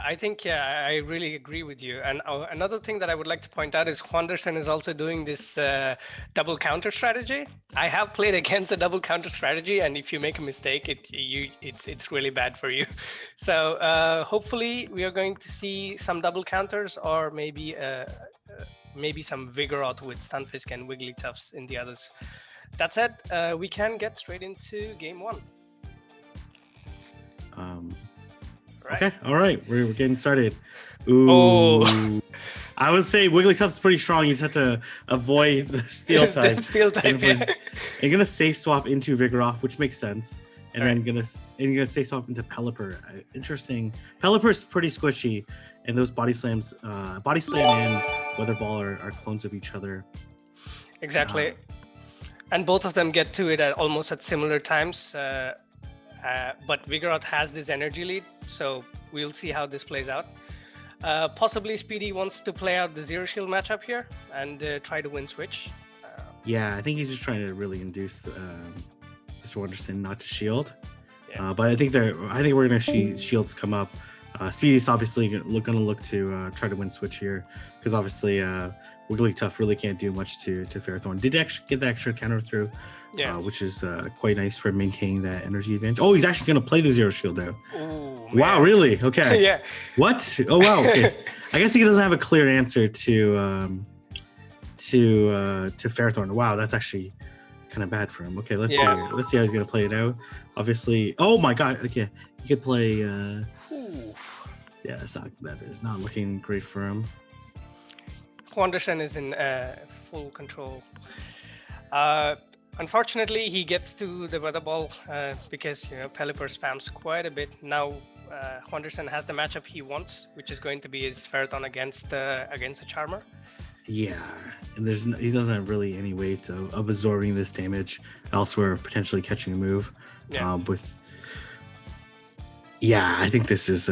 I think, yeah, I really agree with you. And another thing that I would like to point out is Juandersen is also doing this double counter strategy. I have played against a double counter strategy, and if you make a mistake, it's really bad for you. So hopefully we are going to see some double counters, or maybe some Vigoroth with Stunfisk and Wigglytuffs in the others. That said, we can get straight into game one. Right. Okay, all right, we're getting started. Ooh. Oh. I would say Wigglytuff's pretty strong. You just have to avoid the Steel type. Steel type, yeah. You're gonna safe swap into Vigoroth, which makes sense, and then gonna safe swap into Pelipper. Interesting. Pelipper's pretty squishy, and those Body Slam and Weather Ball are clones of each other. Exactly, and both of them get to it almost at similar times. But Vigoroth has this energy lead, so we'll see how this plays out. Possibly Speedy wants to play out the Zero Shield matchup here and try to win switch. Yeah, I think he's just trying to really induce MrJuandersen not to shield. Yeah. But I think we're gonna see shields come up. Speedy's obviously gonna look to try to win switch here, because obviously Wigglytuff really can't do much to Ferrothorn. Did actually get the extra counter through. Yeah, which is quite nice for maintaining that energy advantage. Oh, he's actually going to play the Zero Shield now. Ooh, wow, really? Okay. Yeah. What? Oh, wow. Okay. I guess he doesn't have a clear answer to Ferrothorn. Wow, that's actually kind of bad for him. Okay, let's see. Let's see how he's going to play it out. Obviously. Oh my God. Okay, he could play. Yeah, that is not looking great for him. Juandersen is in full control. Unfortunately, he gets to the Weather Ball because Pelipper spams quite a bit. Now Juandersen has the matchup he wants, which is going to be his Ferrothorn against a Charmer. Yeah, and he doesn't have really any way of absorbing this damage elsewhere, potentially catching a move. Yeah. I think this is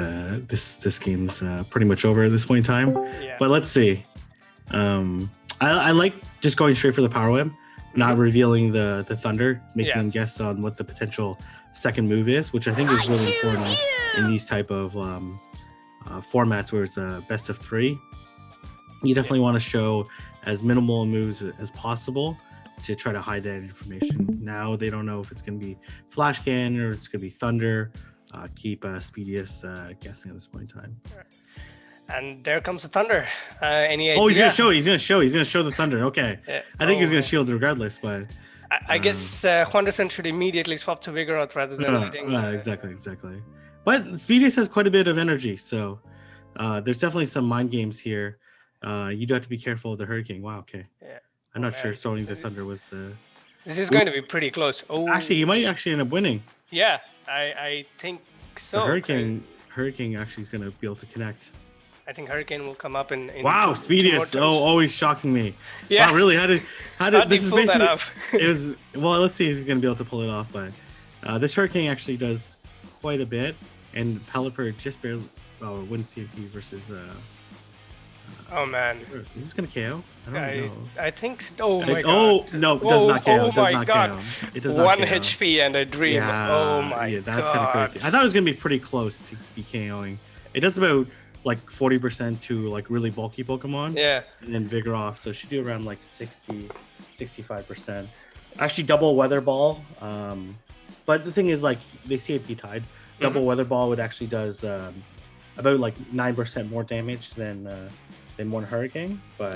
this game's pretty much over at this point in time. Yeah. But let's see. I like just going straight for the Power Whip. Not revealing the Thunder, making them guess on what the potential second move is, which I think is really important in these type of formats where it's a best of three. You definitely want to show as minimal moves as possible to try to hide that information. Now they don't know if it's going to be Flash Cannon or it's going to be Thunder. Keep Speediest guessing at this point in time. And there comes the Thunder. Any idea? Oh, he's gonna show the Thunder. Okay. Yeah. I think he's gonna shield regardless, but I guess Juandersen should immediately swap to Vigoroth rather than letting. Exactly. But Speediest has quite a bit of energy, so there's definitely some mind games here. You do have to be careful of the Hurricane. Wow. Okay. Yeah. I'm not sure throwing the Thunder was. This is going to be pretty close. Oh. Actually, you might actually end up winning. Yeah, I think so. The Hurricane actually is gonna be able to connect. I think Hurricane will come up in wow, Speediest. Always shocking me. Yeah. Wow, really? How did this is basically that off? It was well, let's see if he's gonna be able to pull it off, but this Hurricane actually does quite a bit, and Pelipper just barely wins CMP versus oh man. Is this gonna KO? I don't know. I think oh my god. Oh no, it does not KO. Oh my god. It does not 1 KO. HP and a dream. Yeah, oh my god. That's kind of crazy. I thought it was gonna be pretty close to be KOing. It does about like 40% to like really bulky Pokemon. Yeah. And then Vigoroth, so she do around like 65%. Actually double Weather Ball. But the thing is like they CMP tied. Double Weather Ball would actually does about like 9% more damage than one Hurricane. But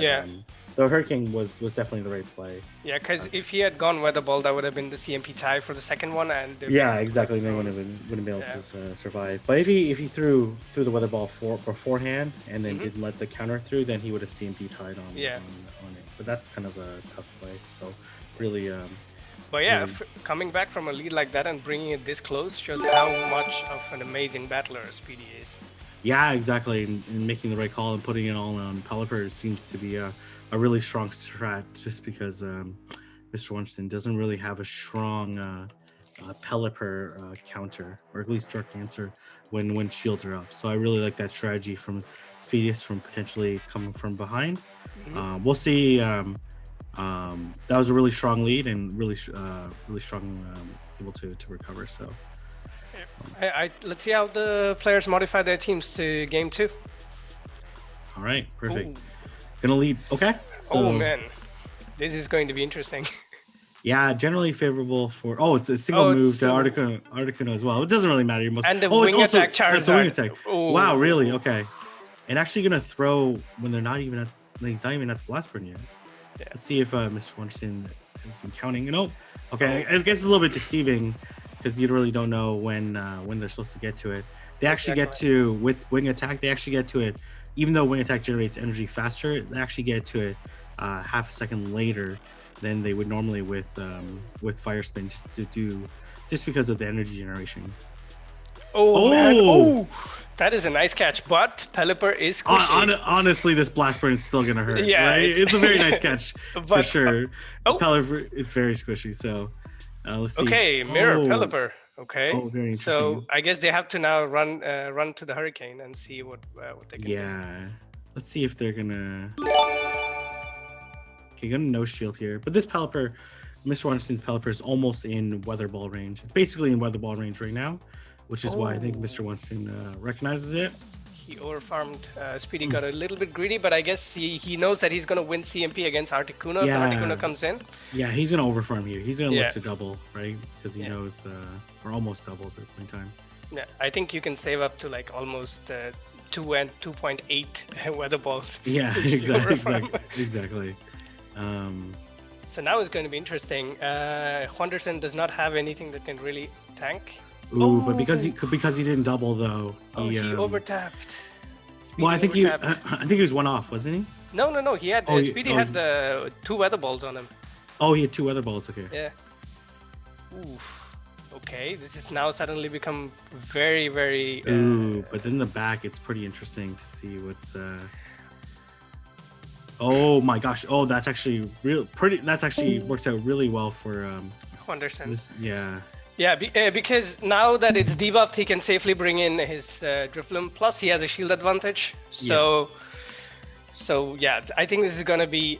the Hurricane was definitely the right play. Yeah, because if he had gone Weather Ball, that would have been the CMP tie for the second one, and exactly. They wouldn't have been able to survive. But if he threw the Weather Ball beforehand and then didn't let the counter through, then he would have CMP tied on it. But that's kind of a tough play. So really. But yeah, coming back from a lead like that and bringing it this close shows how much of an amazing battler Speedy is. Yeah, exactly. And making the right call and putting it all on Pelipper seems to be a really strong strat, just because MrJuandersen doesn't really have a strong Pelipper counter, or at least direct answer when shields are up. So I really like that strategy from Speediest, from potentially coming from behind. We'll see. That was a really strong lead and really strong able to recover. So Let's see how the players modify their teams to game 2. All right, perfect. Ooh. Gonna lead. Okay. So, Oh man, this is going to be interesting. yeah, generally favorable for. Oh, it's a single move to Articuno as well. It doesn't really matter. And the wing attack Charizard. That's the wing attack. Oh. Wow, really? Okay. And actually gonna throw when they're not even at. He's not even at the blast burn yet. Yeah. Let's see if MrJuandersen has been counting. Nope. Okay, I guess it's a little bit deceiving because you really don't know when they're supposed to get to it. They actually get to with wing attack. They actually get to it, even though wing attack generates energy faster. They actually get to it half a second later than they would normally with fire spin, just because of the energy generation. Oh man! Oh, that is a nice catch, but Pelipper is squishy. Honestly, this blast burn is still gonna hurt. Yeah, right? It's a very nice catch for sure. Pelipper, it's very squishy. So let's see. Okay, mirror Pelipper. Okay. Oh, very interesting. So I guess they have to now run to the Hurricane and see what they can do. Yeah. Let's see if they're gonna. Okay, gonna no shield here, but this Pelipper, MrJuandersen's Pelipper is almost in Weather Ball range. It's basically in Weather Ball range right now, which is why I think MrJuandersen recognizes it. He overfarmed. Speedy got a little bit greedy, but I guess he knows that he's gonna win CMP against Articuno. Yeah. If Articuno comes in. Yeah, he's gonna overfarm here. He's gonna look to double, right? Because he knows, or almost double at the point in time. Yeah, I think you can save up to like almost 2 and 2.8 weather balls. Yeah, exactly. So now it's going to be interesting. Juandersen does not have anything that can really tank. Ooh, but because he didn't double though, he overtapped. Speedy I think he was one off, wasn't he? No. He had Speedy had the 2 weather balls on him. Oh, he had 2 weather balls. Okay. Yeah. Oof. Okay, this has now suddenly become very, very. Ooh, but then the back, it's pretty interesting to see what's. Oh my gosh! Oh, that's actually That's actually works out really well for Juandersen. Yeah. Yeah, because now that it's debuffed, he can safely bring in his Drifloon. Plus, he has a shield advantage. So yeah, I think this is gonna be.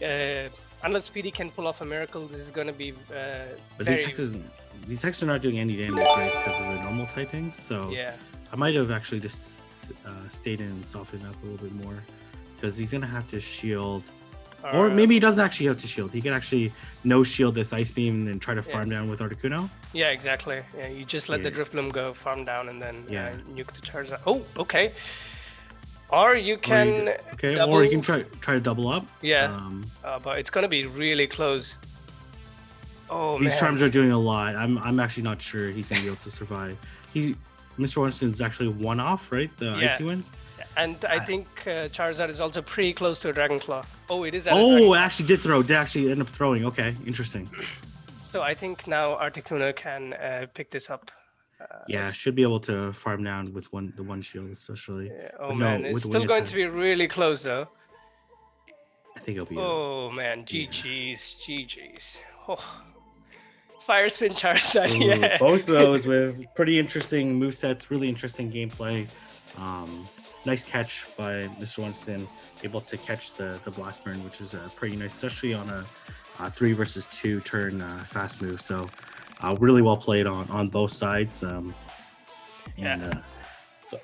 Unless Speedy can pull off a miracle, this is gonna be. But these hexes are not doing any damage, right? Because of the normal typing. So yeah, I might have actually just stayed in and softened up a little bit more. Because he's gonna have to shield, or maybe he doesn't actually have to shield. He can actually no shield this Ice Beam and then try to farm down with Articuno. Yeah, exactly. Yeah, you just let the Drifloon go farm down and then nuke the Charizard. Oh, okay. Or you can or you can try to double up. Yeah, but it's gonna be really close. Oh These man. charms are doing a lot. I'm actually not sure he's gonna be able to survive. MrJuandersen's actually one off, right? The Icy one. And I think Charizard is also pretty close to a Dragon Claw. Oh, it is. It actually did throw. Did actually end up throwing. Okay, interesting. So I think now Articuno can pick this up. Should be able to farm down with the one shield, especially. Yeah. Oh man, it's still going to be really close though. I think it'll be. Oh man, GG's. Oh. Fire Spin Charizard. Both of those with pretty interesting movesets, really interesting gameplay. Nice catch by MrJuandersen, able to catch the blast burn, which is pretty nice, especially on a 3 versus 2 turn fast move. So really well played on both sides. Some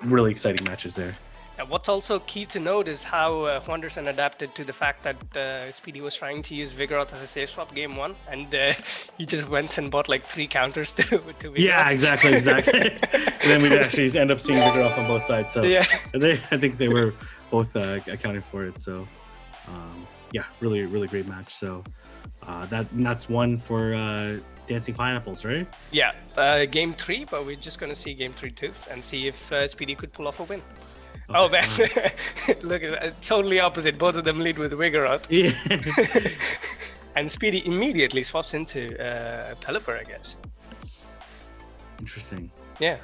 really exciting matches there. What's also key to note is how Juandersen adapted to the fact that Speedy was trying to use Vigoroth as a safe swap game 1, and he just went and bought like 3 counters to Vigoroth. Yeah, exactly. And then we actually end up seeing Vigoroth on both sides. So I think they were both accounting for it. So really, really great match. So that's one for Dancing Pineapples, right? Yeah, game 3, but we're just gonna see game 3 too, and see if Speedy could pull off a win. Okay. Oh man, look at that. Totally opposite. Both of them lead with Vigoroth. Yeah. And Speedy immediately swaps into Pelipper, I guess. Interesting. Yeah.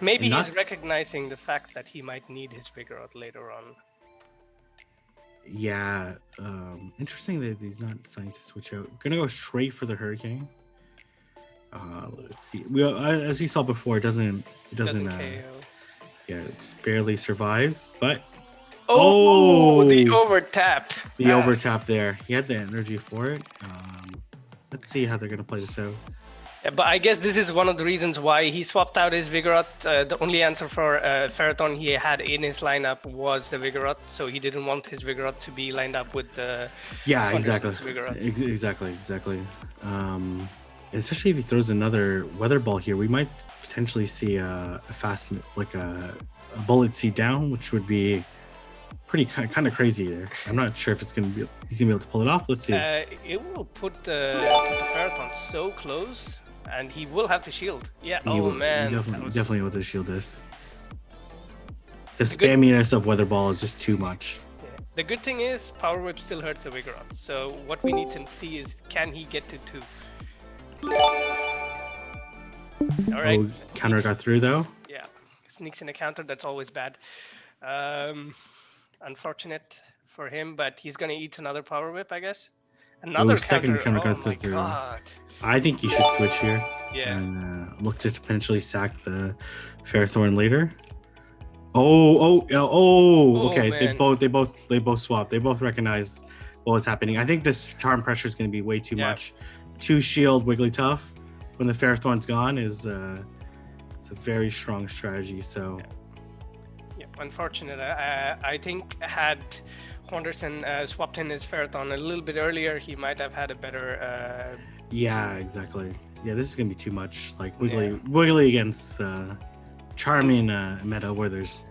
Maybe he's recognizing the fact that he might need his Vigoroth later on. Yeah. Interesting that he's not deciding to switch out. Gonna go straight for the Hurricane. Let's see. As you saw before, it doesn't KO. It just barely survives. But the overtap. Overtap there. He had the energy for it. Let's see how they're gonna play this out. But I guess this is one of the reasons why he swapped out his Vigoroth. The only answer for Ferrothorn he had in his lineup was the Vigoroth, so he didn't want his Vigoroth to be lined up with the exactly. Vigoroth. Exactly. Especially if he throws another Weather Ball here, we might potentially see a fast, like a Bullet Seed down, which would be pretty kind of crazy there. I'm not sure if he's gonna be able to pull it off. Let's see. It will put the Ferrothorn so close, and he will have to shield. Yeah. Man. Definitely able to shield this. The spamminess of Weather Ball is just too much. Yeah. The good thing is Power Whip still hurts the Vigoroth. So what we need to see is, can he get to 2? All right. Counter got through though. Yeah. Sneaks in a counter. That's always bad. Unfortunate for him, but he's gonna eat another Power Whip, I guess. Another second counter got my through. God. I think you should switch here. Yeah. And look to potentially sack the Ferrothorn later. Okay. Man. They both swapped. They both recognize what was happening. I think this charm pressure is going to be way too much. 2 shield Wigglytuff when the Ferrothorn's gone is it's a very strong strategy. So. Yeah, unfortunate. I think had Juandersen swapped in his Ferrothorn a little bit earlier, he might have had a better. Yeah, exactly. Yeah, this is gonna be too much. Like Wiggly against Charming meta where there's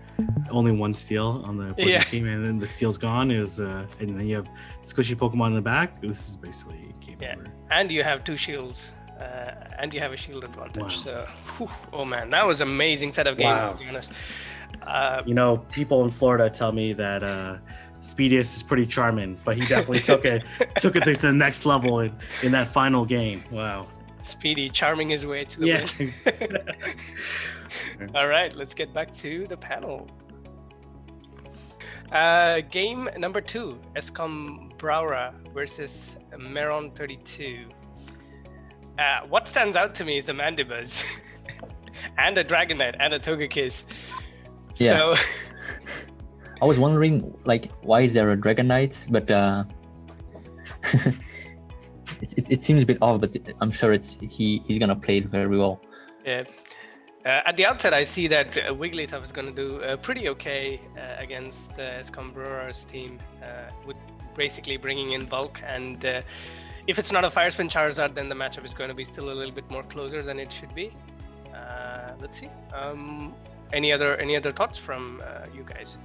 only 1 steal on the opposing team, and then the steal's gone. And then you have squishy Pokemon in the back. This is basically game over. And you have 2 shields. And you have a shield advantage. So, oh man, that was amazing set of games. To be honest. People in Florida tell me that Speedius is pretty charming, but he definitely took it to the next level in that final game. Wow. Speedy charming his way to the win. All right, let's get back to the panel. Game number 2, Escombraura versus Meron 32. What stands out to me is the Mandibuzz and a Dragonite and a Togekiss. Yeah. So I was wondering, why is there a Dragonite? But it seems a bit off. But I'm sure he's gonna play it very well. Yeah. At the outset, I see that Wigglytuff is gonna do pretty okay against Escombraura's team, with basically bringing in bulk. And if it's not a Fire Spin Charizard, then the matchup is going to be still a little bit more closer than it should be. Let's see. Any other thoughts from you guys?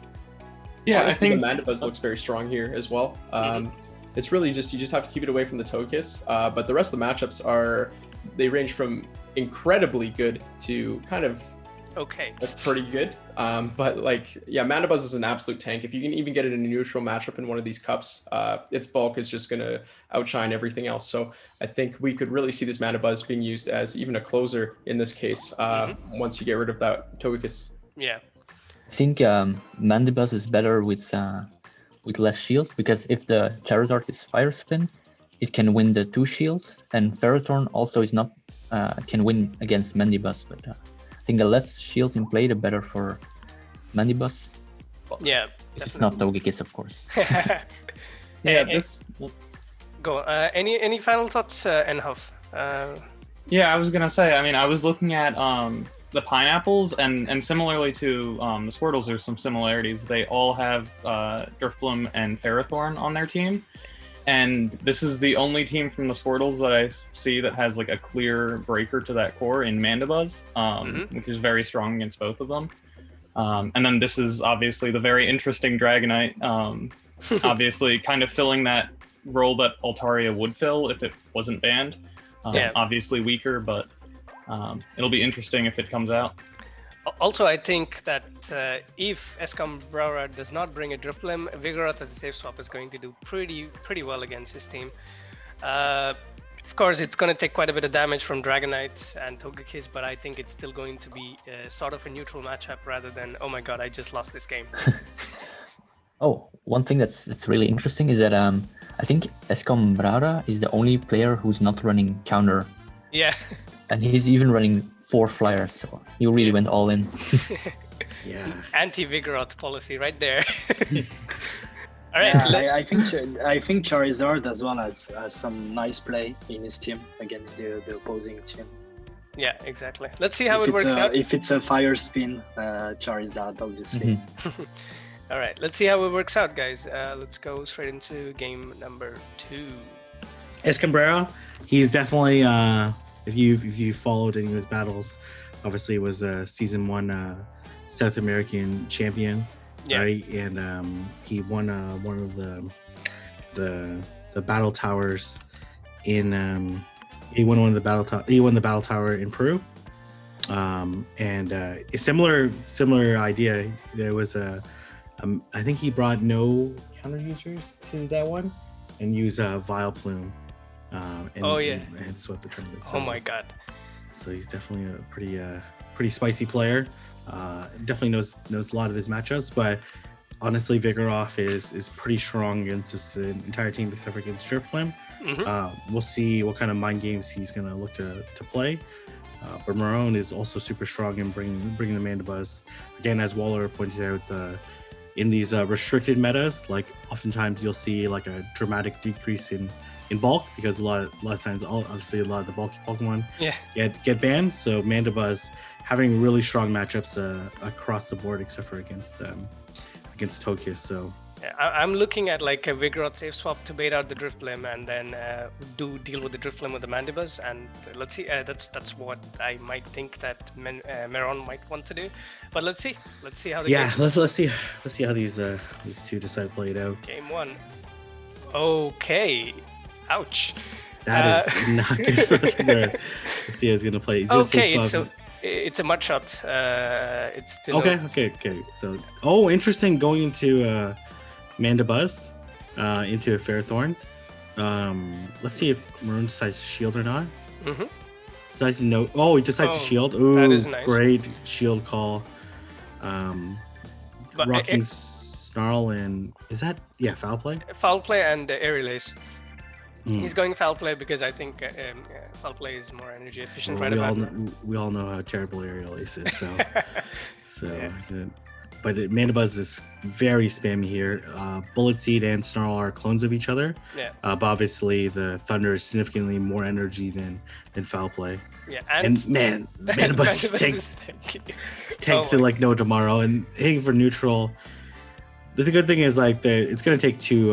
Yeah, I think the Mandibuzz looks very strong here as well. It's really you just have to keep it away from the Togekiss. But the rest of the matchups they range from incredibly good to kind of pretty good. But Mandibuzz is an absolute tank. If you can even get it in a neutral matchup in one of these cups, its bulk is just going to outshine everything else. So I think we could really see this Mandibuzz being used as even a closer in this case, once you get rid of that Togekiss. Yeah. I think Mandibuzz is better with less shields, because if the Charizard is Fire Spin, it can win the 2 shields, and Ferrothorn also is not can win against Mandibuzz. But I think the less shield in play, the better for Mandibuzz. Well, yeah, it's not Togekiss, of course. Go. Any final thoughts, Enhoff? Yeah, I was gonna say. I mean, I was looking at the pineapples, and similarly to the Squirtles, there's some similarities. They all have Drifblim and Ferrothorn on their team, and this is the only team from the Squirtles that I see that has a clear breaker to that core in Mandibuzz, which is very strong against both of them. And then this is obviously the very interesting Dragonite, obviously kind of filling that role that Altaria would fill if it wasn't banned. Obviously weaker, but it'll be interesting if it comes out. Also, I think that if Escombraura does not bring a Drifblim, Vigoroth as a safe swap is going to do pretty well against his team. Of course, it's going to take quite a bit of damage from Dragonite and Togekiss, but I think it's still going to be sort of a neutral matchup rather than, oh my god, I just lost this game. One thing that's really interesting is that I think Escombraura is the only player who's not running counter. Yeah. And he's even running 4 flyers, so he really went all in. Yeah. Anti-Vigoroth policy right there. All right. I think Charizard as well has some nice play in his team against the opposing team. Yeah, exactly. Let's see how if it works out. If it's a fire spin, Charizard, obviously. All right, let's see how it works out, guys. Let's go straight into game number 2. Escombraura, he's definitely if you followed any of his battles, obviously was a season 1 South American champion, right? And he won one of the battle towers in he won the battle tower in Peru. And a similar idea. There was I think he brought no counter users to that one and used Vileplume. And swept the tournament. So, oh my god! So he's definitely a pretty spicy player. Definitely knows a lot of his matchups, but honestly, Vigoroth is pretty strong against this entire team except for against Drifblim. We'll see what kind of mind games he's gonna look to play. But Marone is also super strong in bringing the Mandibuzz. Again, as Waller pointed out, in these restricted metas, like oftentimes you'll see like a dramatic decrease in bulk because a lot of times, obviously, a lot of the bulky Pokemon get banned. So Mandibuzz having really strong matchups across the board, except for against Togekiss. So I'm looking at like a Vigoroth safe swap to bait out the Drifblim and then deal with the Drifblim with the Mandibuzz. And let's see, that's what I might think that Meron might want to do. But let's see how the game. Let's see how these two decide to play it out. Game 1. Okay. Ouch. That is not good for us. Let's see how he's gonna play. It's a mud shot. It's still okay. So, interesting. Going into Mandibuzz, into a Ferrothorn. Let's see if Maroon decides to shield or not. Decides to no. Oh, he decides to shield. Ooh, that is nice. Great shield call. Rocking Snarl and is that foul play? Foul play and Aerial Ace. He's going foul play because I think foul play is more energy efficient. We all know how terrible Aerial Ace is. But Mandibuzz is very spammy here. Bullet Seed and Snarl are clones of each other. But obviously the Thunder is significantly more energy than foul play. Yeah, and man, Mandibuzz tanks it like no tomorrow and hitting for neutral. The good thing is like it's gonna take two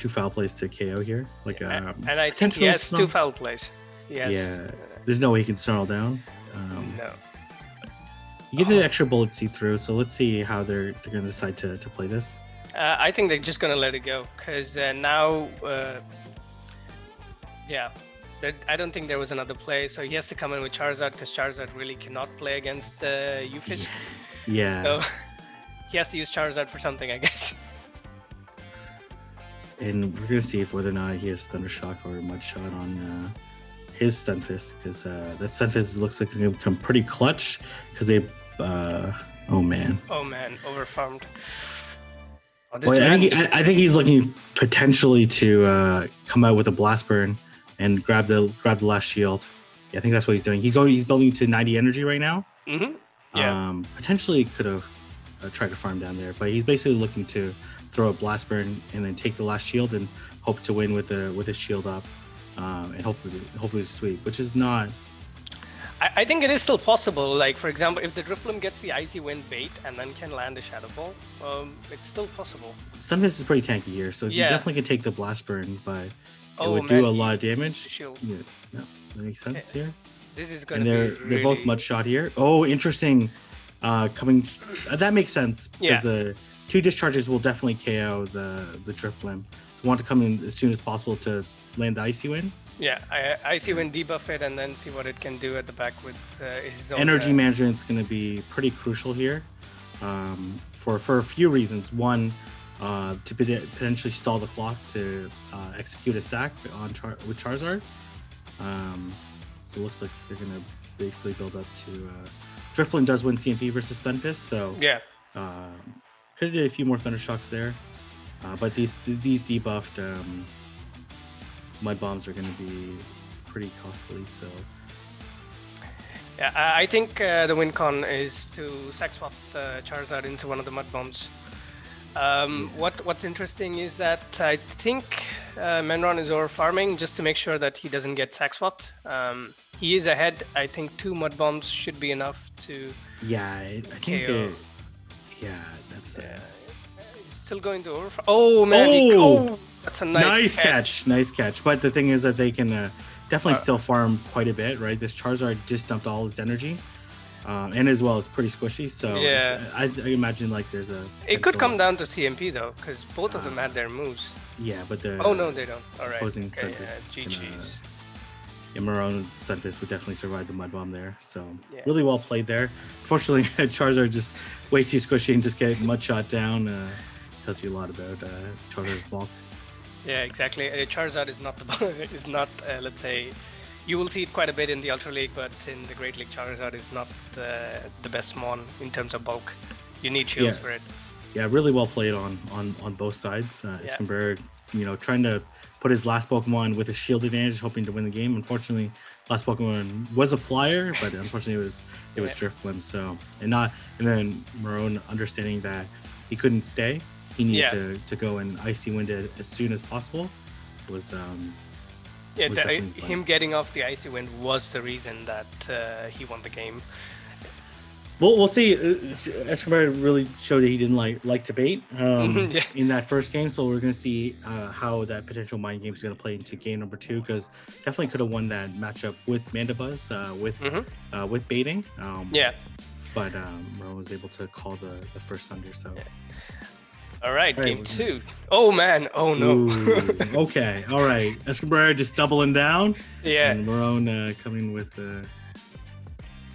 foul plays to KO here. And I think he has 2 foul plays. Yes. Yeah. There's no way he can Snarl down. No. You get the extra Bullet Seed through, so let's see how they're gonna decide to play this. I think they're just gonna let it go because now, I don't think there was another play, so he has to come in with Charizard because Charizard really cannot play against Ufisk. Yeah. So he has to use Charizard for something, I guess. And we're gonna see whether or not he has Thunder Shock or Mud Shot on his Stunfisk, because that Stunfisk looks like it's gonna become pretty clutch because they. Oh man, overfarmed. I think he's looking potentially to come out with a Blast Burn and grab the last shield. Yeah, I think that's what he's doing. He's building to 90 energy right now. Potentially could have tried to farm down there, but he's basically looking to throw a Blast Burn and then take the last shield and hope to win with a shield up, and hopefully sweep, which is not. I think it is still possible. Like for example, if the Drifblim gets the Icy Wind bait and then can land a Shadow Ball, it's still possible. Stunfisk is pretty tanky here, so you definitely can take the Blast Burn, but it would do a lot of damage. Yeah, that makes sense here. This is gonna they're both Mud Shot here. Oh, interesting. Coming, that makes sense because the 2 discharges will definitely KO the Drifblim. So want to come in as soon as possible to land the Icy Wind. Yeah, Icy Wind, debuff it, and then see what it can do at the back with his own. Energy management is going to be pretty crucial here, for a few reasons. One, to potentially stall the clock to execute a sack with Charizard. So it looks like they're going to basically build up to. Drifblim does win CMP versus Stunfisk, so could have did a few more Thunder Shocks there, but these debuffed Mud Bombs are going to be pretty costly. So yeah, I think the win con is to sack swap the Charizard into one of the Mud Bombs. What's interesting is that I think Menron is over farming just to make sure that he doesn't get sack swapped. He is ahead. I think 2 mud bombs should be enough to. Yeah, I think. KO. Yeah, that's. He's still going to overfire. Oh man! That's a nice catch. Nice catch. But the thing is that they can definitely still farm quite a bit, right? This Charizard just dumped all its energy, and as well, it's pretty squishy. So yeah, I imagine like there's a. It could come down to CMP though, because both of them had their moves. Yeah, but the. Oh no, they don't. All right. Opposing Okay, GG's. Yeah, Maroon's Stunfisk would definitely survive the mud bomb there. So really well played there. Unfortunately, Charizard just way too squishy and just getting mud shot down. Tells you a lot about Charizard's bulk. Yeah, exactly. Charizard is not let's say, you will see it quite a bit in the Ultra League, but in the Great League, Charizard is not the best mon in terms of bulk. You need shields for it. Yeah, really well played on both sides. Escombraura, trying to put his last Pokemon with a shield advantage, hoping to win the game. Unfortunately, last Pokemon was a flyer, but unfortunately it was Drifblim. So and then Maroon understanding that he couldn't stay, he needed to go and Icy Wind it as soon as possible. Was him getting off the Icy Wind was the reason that he won the game. We'll see. Escombraura really showed that he didn't like to bait in that first game, so we're going to see how that potential mind game is going to play into game number 2, because definitely could have won that matchup with Mandibuzz with baiting. But Maroon was able to call the first thunder. So. Yeah. All right, game 2. Oh man! Oh no! Ooh, okay, all right. Escombraura just doubling down. Yeah. And Maroon coming with.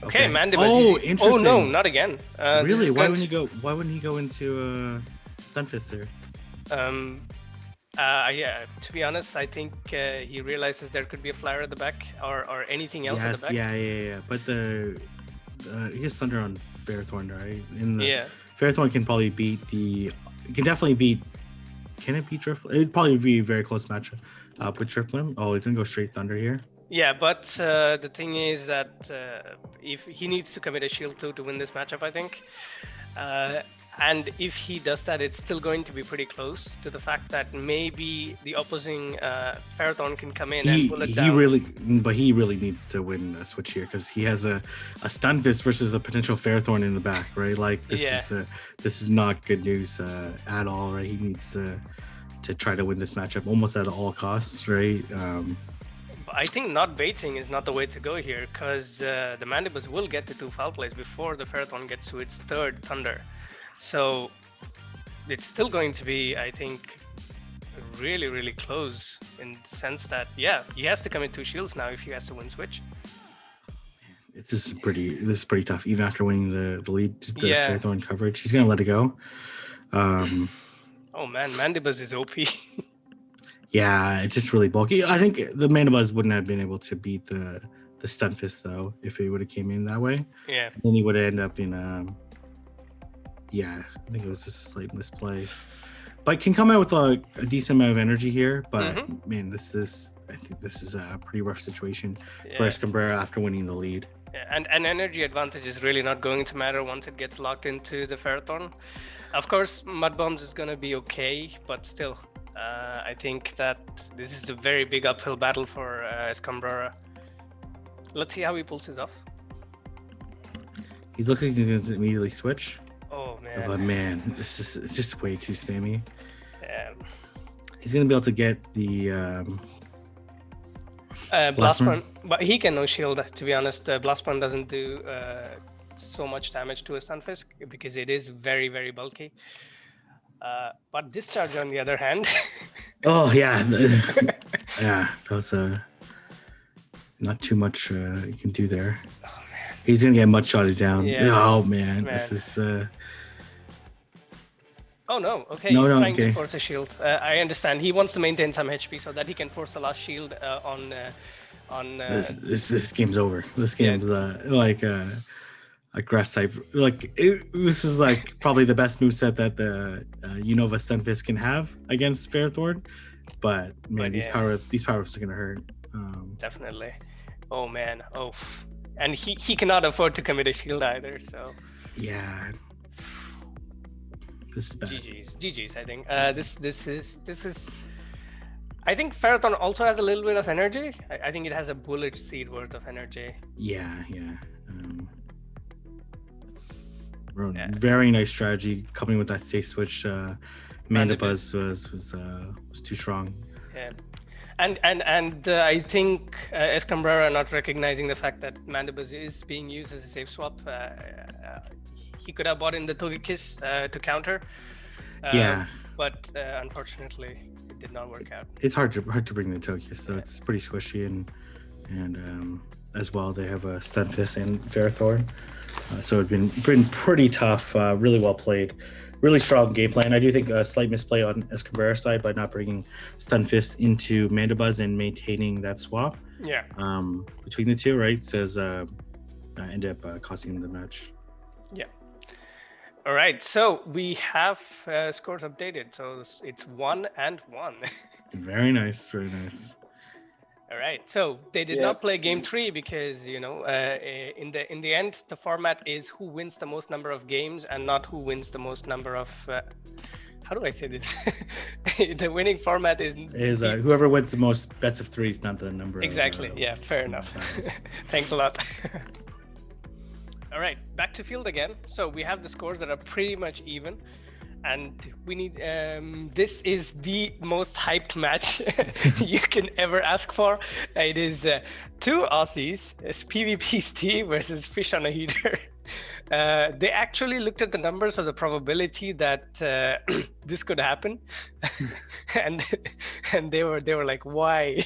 Okay, Mandibuzz. Oh, interesting. Oh no, not again. Really? Why wouldn't he go? Why wouldn't he go into Stunfisk there? Yeah. To be honest, I think he realizes there could be a flyer at the back or anything else at the back. Yeah. But he has Thunder on Ferrothorn, right? Ferrothorn can probably beat the. It can definitely beat. Can it beat Drifblim? It'd probably be a very close matchup with Drifblim. Oh, it didn't go straight Thunder here. Yeah, but the thing is that if he needs to commit a shield to win this matchup, I think. And if he does that, it's still going to be pretty close to the fact that maybe the opposing Ferrothorn can come in and pull it down. He really needs to win a switch here, because he has a Stunfisk versus a potential Ferrothorn in the back, right? Like this is not good news at all, right? He needs to try to win this matchup almost at all costs, right? I think not baiting is not the way to go here, because the Mandibuzz will get to 2 foul plays before the Ferrothorn gets to its 3rd Thunder. So it's still going to be, I think, really, really close in the sense that, he has to commit 2 shields now if he has to win switch. This is pretty tough, even after winning the lead, just the Ferrothorn coverage. He's going to let it go. Oh man, Mandibuzz is OP. Yeah, it's just really bulky. I think the Mandibuzz wouldn't have been able to beat the Stunfisk though if it would have came in that way. Yeah. And then he would have ended up in I think it was just a slight misplay. But can come out with a decent amount of energy here. But man, I think this is a pretty rough situation for Escombraura after winning the lead. Yeah, and an energy advantage is really not going to matter once it gets locked into the Ferrothorn. Of course, Mud Bombs is going to be okay, but still. I think that this is a very big uphill battle for Escombraura. Let's see how he pulls this off. He looks like he's going to immediately switch. Oh man! But man, it's just way too spammy. Yeah. He's going to be able to get the Blastburn, but he can no shield. To be honest, Blastburn doesn't do so much damage to a Stunfisk because it is very, very bulky. But Discharge, on the other hand. Oh yeah, that was not too much you can do there. Oh man, he's gonna get mud shotted down. Yeah. Oh man, this is. Oh no! Okay, he's trying to force a shield. I understand. He wants to maintain some HP so that he can force the last shield on. This game's over. This game's like grass type. This is like probably the best moveset that the Unova Stunfisk can have against Ferrothorn. But man, these power-ups are gonna hurt. Definitely. Oh man. Oh, and he cannot afford to commit a shield either. So. Yeah. This is bad. GG's. I think. This is. I think Ferrothorn also has a little bit of energy. I think it has a bullet seed worth of energy. Yeah. Very nice strategy coming with that safe switch. Mandibuzz was too strong. Yeah. And I think Escombraura not recognizing the fact that Mandibuzz is being used as a safe swap. He could have bought in the Togekiss to counter. But unfortunately, it did not work out. It's hard to bring the Togekiss, so it's pretty squishy, and as well they have a Stunfisk and Ferrothorn, so it's been pretty tough. Really well played, really strong game plan. I do think a slight misplay on Escombraura's side by not bringing Stunfisk into Mandibuzz and maintaining that swap. Yeah. Between the two, right? Says ended up costing him the match. Yeah. All right, so we have scores updated. So it's 1-1. Very nice, very nice. All right, so they did not play game 3 because in the end the format is who wins the most number of games and not who wins the most number of. How do I say this? The winning format is whoever wins the most best of threes, not the number. Exactly. Yeah, fair enough. Thanks a lot. All right, back to field again. So we have the scores that are pretty much even, and we need. This is the most hyped match you can ever ask for. It is two Aussies, it's PvP Steve versus Fishonaheater. They actually looked at the numbers of the probability that this could happen, and they were like, why?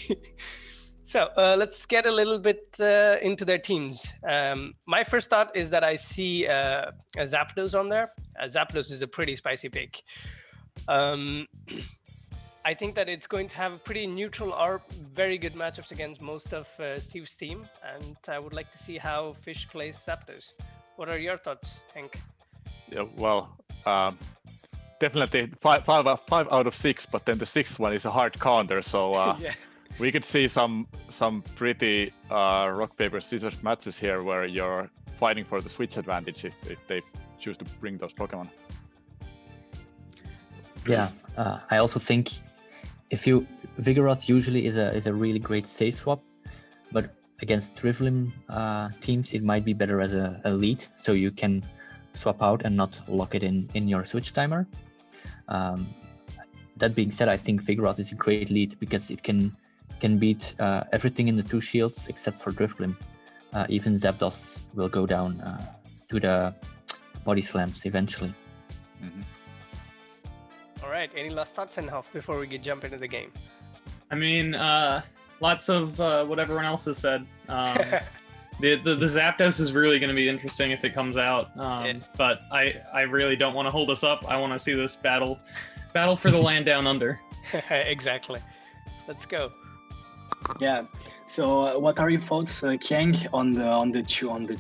So let's get a little bit into their teams. My first thought is that I see a Zapdos on there. Zapdos is a pretty spicy pick. I think that it's going to have a pretty neutral or very good matchups against most of Steve's team, and I would like to see how Fish plays Zapdos. What are your thoughts, Hank? Yeah, well, definitely five out of 6, but then the 6th one is a hard counter, so yeah. We could see some pretty rock paper scissors matches here where you're fighting for the switch advantage if they choose to bring those Pokemon. Yeah, I also think Vigoroth usually is a really great safe swap, but against Drifloon teams it might be better as a lead, so you can swap out and not lock it in your switch timer. That being said, I think Vigoroth is a great lead because it can beat everything in the 2 shields except for Drifloon. Even Zapdos will go down to the body slams eventually. Mm-hmm. All right, any last thoughts, Enhoff, before we jump into the game? I mean, lots of what everyone else has said. The Zapdos is really going to be interesting if it comes out, but I really don't want to hold us up. I want to see this battle for the land down under. Exactly. Let's go. Yeah. So, what are your thoughts, Kiang, on the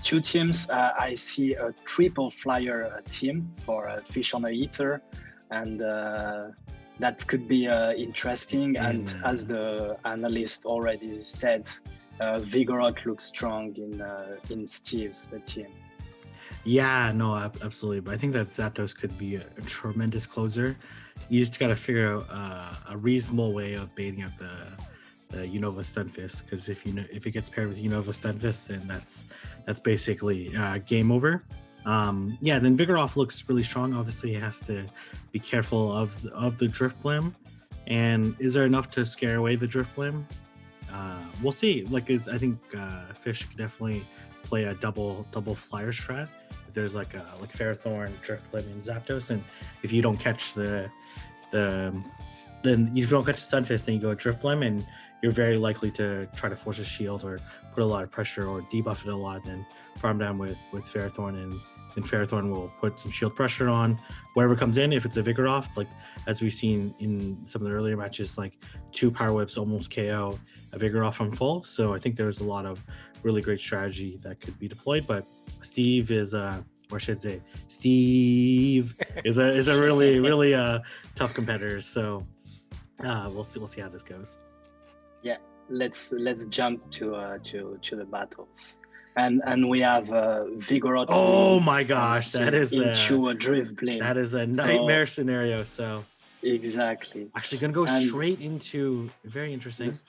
two teams? I see a triple flyer team for Fishonaheater, and that could be interesting. And as the analyst already said, Vigoroth looks strong in Steve's team. Yeah, no, absolutely. But I think that Zapdos could be a tremendous closer. You just got to figure out a reasonable way of baiting out the Unova Stunfisk, because if it gets paired with Unova Stunfisk, then that's basically game over. Then Vigoroth looks really strong. Obviously, he has to be careful of the Drifblim. And is there enough to scare away the Drifblim? We'll see. I think Fish could definitely play a double flyer strat. If there's like Ferrothorn, Drifblim, and Zapdos, and if you don't catch then if you don't catch Stunfisk, then you go Drifblim, and you're very likely to try to force a shield or put a lot of pressure or debuff it a lot, then farm down with Ferrothorn, and then Ferrothorn will put some shield pressure on whatever comes in. If it's a Vigoroth, like as we've seen in some of the earlier matches, like 2 Power Whips almost KO a Vigoroth from full. So I think there's a lot of really great strategy that could be deployed. But Steve is a really tough competitor. So we'll see how this goes. Yeah, let's jump to the battles. And we have Vigoroth. Oh my gosh, that is into a Drifblim. That is a nightmare scenario. So Exactly. Actually, gonna go And straight into very interesting. this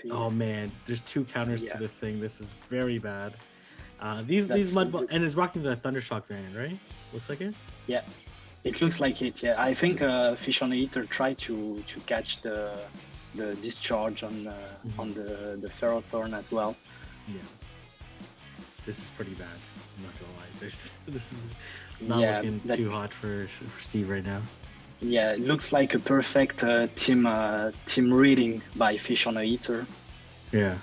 Oh piece, man, there's 2 counters Yeah. to this thing. This is very bad. These That's mud good. and it's rocking the Thundershock variant, right? Looks like it. Yeah, it looks like it. Yeah, I think Fishonaheater tried to catch the discharge on on the Ferrothorn as well. Yeah. This is pretty bad. I'm not gonna lie. This is not Yeah, looking that- too hot for Steve right now. Yeah, it looks like a perfect team reading by Fishonaheater. Yeah.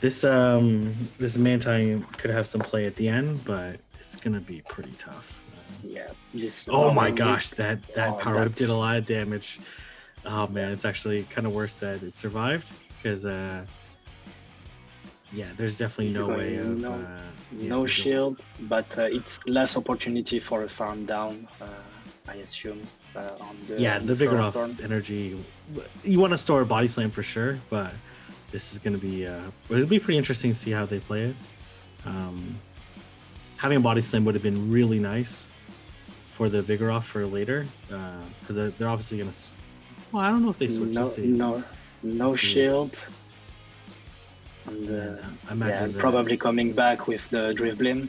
This Mantine could have some play at the end, but it's gonna be pretty tough. Yeah, this. Oh my man, gosh, that oh, power up did a that's- lot of damage. Oh man, it's actually kind of worse that it survived because yeah, there's definitely It's no going- way of no- yeah, no there's shield, but it's less opportunity for a farm down, I assume. On the Yeah, on the Ferrothorn. Vigoroth energy. You want to store a body slam for sure, but this is going to be it'll be pretty interesting to see how they play it. Having a body slam would have been really nice for the Vigoroth for later, because they're obviously going to. Well, I don't know if they switch. No, Let's see. no Let's see. shield. And I imagine that- probably coming back with the Drifblim.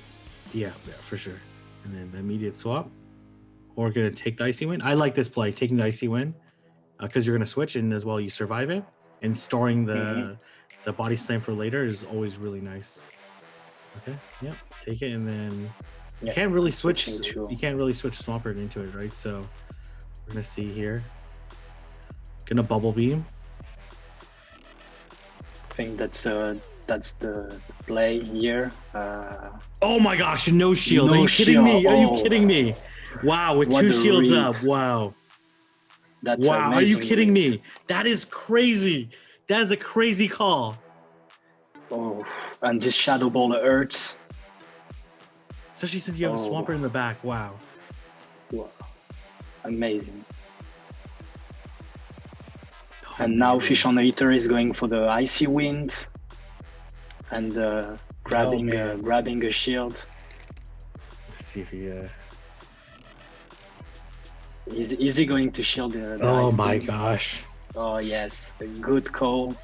Yeah, for sure. And then the immediate swap. Or going to take the Icy Wind. I like this play, taking the Icy Wind, because you're going to switch and as well you survive it. And storing the body slam for later is always really nice. Okay, yep, take it, and then you can't really switch. switching to- You can't really switch Swampert into it, right? So we're gonna see here. Gonna bubble beam. I think that's the play here. Oh my gosh, no shield. No Are you kidding me? shield. Are you Oh. kidding me? Wow, with What 2 a shields read. up. Wow. That's Wow, are you amazing. kidding me? That is crazy. That is a crazy call. Oh, and this Shadow Ball hurts. Especially since you have a Oh. Swampert in the back. Wow. Wow. Amazing. Oh, And now man. Fishonaheater is going for the Icy Wind and grabbing man. grabbing a shield. Let's see if he. Is he going to shield the Oh Ice my Wind? gosh. Oh yes, a good call